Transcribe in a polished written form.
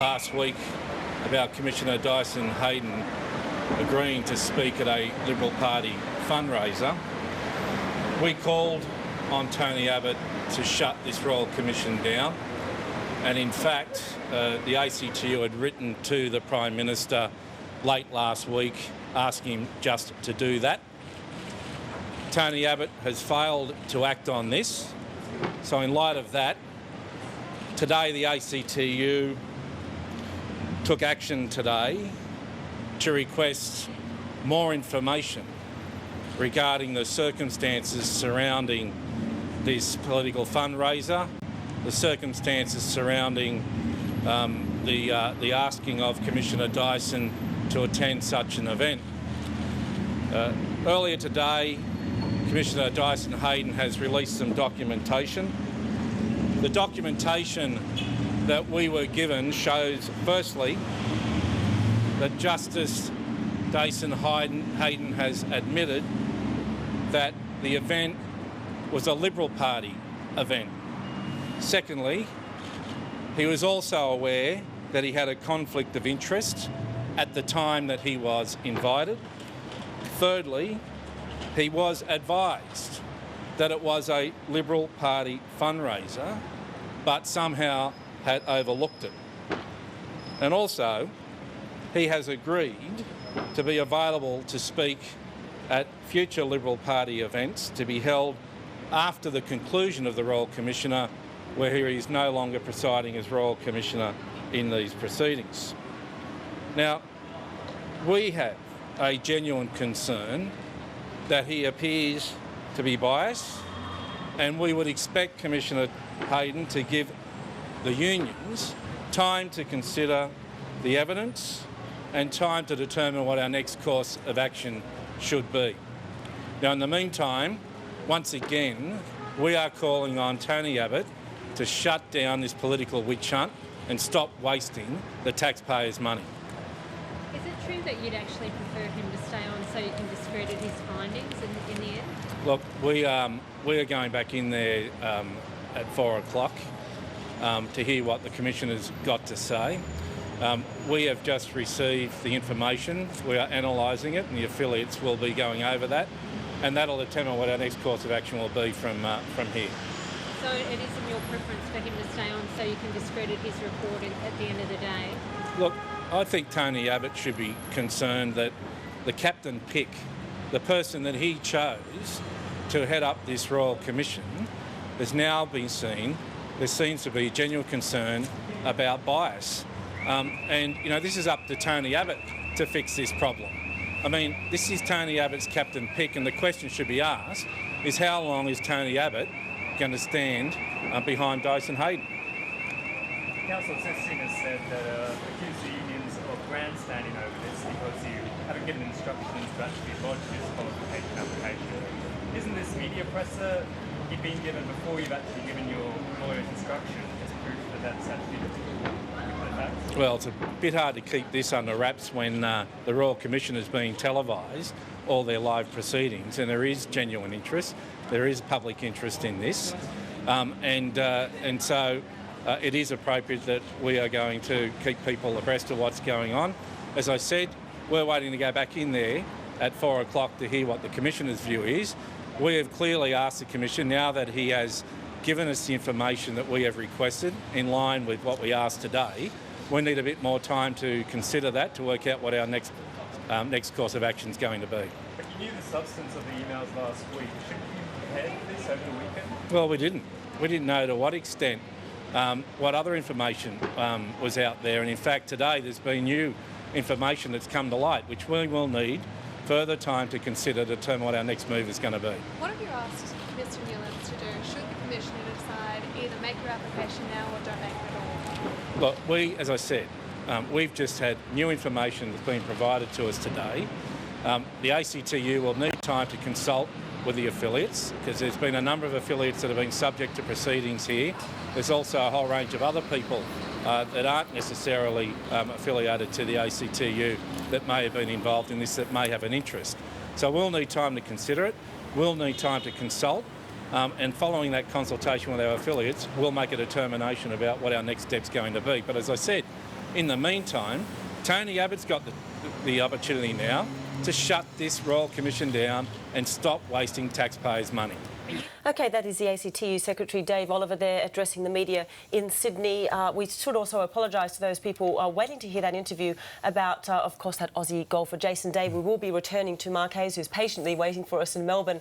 Last week about Commissioner Dyson Heydon agreeing to speak at a Liberal Party fundraiser, we called on Tony Abbott to shut this Royal Commission down, and in fact the ACTU had written to the Prime Minister late last week asking him just to do that. Tony Abbott has failed to act on this, so in light of that, today the ACTU took action today to request more information regarding the circumstances surrounding this political fundraiser, the circumstances surrounding the asking of Commissioner Dyson to attend such an event. Earlier today, Commissioner Dyson Heydon has released some documentation. The documentation that we were given shows, firstly, that Justice Dyson Heydon has admitted that the event was a Liberal Party event. Secondly, he was also aware that he had a conflict of interest at the time that he was invited. Thirdly, he was advised that it was a Liberal Party fundraiser, but somehow had overlooked it. And also, he has agreed to be available to speak at future Liberal Party events to be held after the conclusion of the Royal Commissioner, where he is no longer presiding as Royal Commissioner in these proceedings. Now, we have a genuine concern that he appears to be biased, and we would expect Commissioner Heydon to give the unions time to consider the evidence and time to determine what our next course of action should be. Now, in the meantime, once again, we are calling on Tony Abbott to shut down this political witch hunt and stop wasting the taxpayers' money. Is it true that you'd actually prefer him to stay on so you can discredit his findings in the end? Look, we are going back in there at 4 o'clock to hear what the Commissioner's got to say. We have just received the information, we are analysing it, and the affiliates will be going over that, and that'll determine what our next course of action will be from here. So it isn't your preference for him to stay on so you can discredit his report at the end of the day? Look, I think Tony Abbott should be concerned that the captain pick, the person that he chose to head up this Royal Commission, has now been seen. There seems to be genuine concern about bias. And, you know, this is up to Tony Abbott to fix this problem. I mean, this is Tony Abbott's captain pick, and the question should be asked is how long is Tony Abbott going to stand behind Dyson Heydon? Council Assistant has said that accused the unions of grandstanding over this because you haven't given instructions to actually lodge this qualification application. Isn't this media presser you've been given before you've actually given your lawyer's instruction as proof that that's actually the fact? Well, it's a bit hard to keep this under wraps when the Royal Commission is being televised, all their live proceedings, and there is genuine interest, there is public interest in this, and so it is appropriate that we are going to keep people abreast of what's going on. As I said, we're waiting to go back in there at 4 o'clock to hear what the Commissioner's view is. We have clearly asked the Commission, now that he has given us the information that we have requested in line with what we asked today, we need a bit more time to consider that, to work out what our next course of action is going to be. But you knew the substance of the emails last week. Shouldn't you prepare for this over the weekend? Well, we didn't. We didn't know to what extent, what other information was out there. And in fact, today there's been new information that's come to light, which we will need further time to consider to determine what our next move is going to be. What have you asked Mr Newlands to do? Should the Commissioner decide either make your application now or don't make it at all? Look, as I said, we've just had new information that's been provided to us today. The ACTU will need time to consult with the affiliates, because there's been a number of affiliates that have been subject to proceedings here. There's also a whole range of other people that aren't necessarily affiliated to the ACTU that may have been involved in this, that may have an interest. So we'll need time to consider it, we'll need time to consult, And following that consultation with our affiliates, we'll make a determination about what our next step's going to be. But as I said, In the meantime, Tony Abbott's got the opportunity now to shut this Royal Commission down and stop wasting taxpayers' money. OK, that is the ACTU Secretary Dave Oliver there addressing the media in Sydney. We should also apologise to those people waiting to hear that interview about, of course, that Aussie golfer Jason Day. We will be returning to Mark Hayes, who's patiently waiting for us in Melbourne.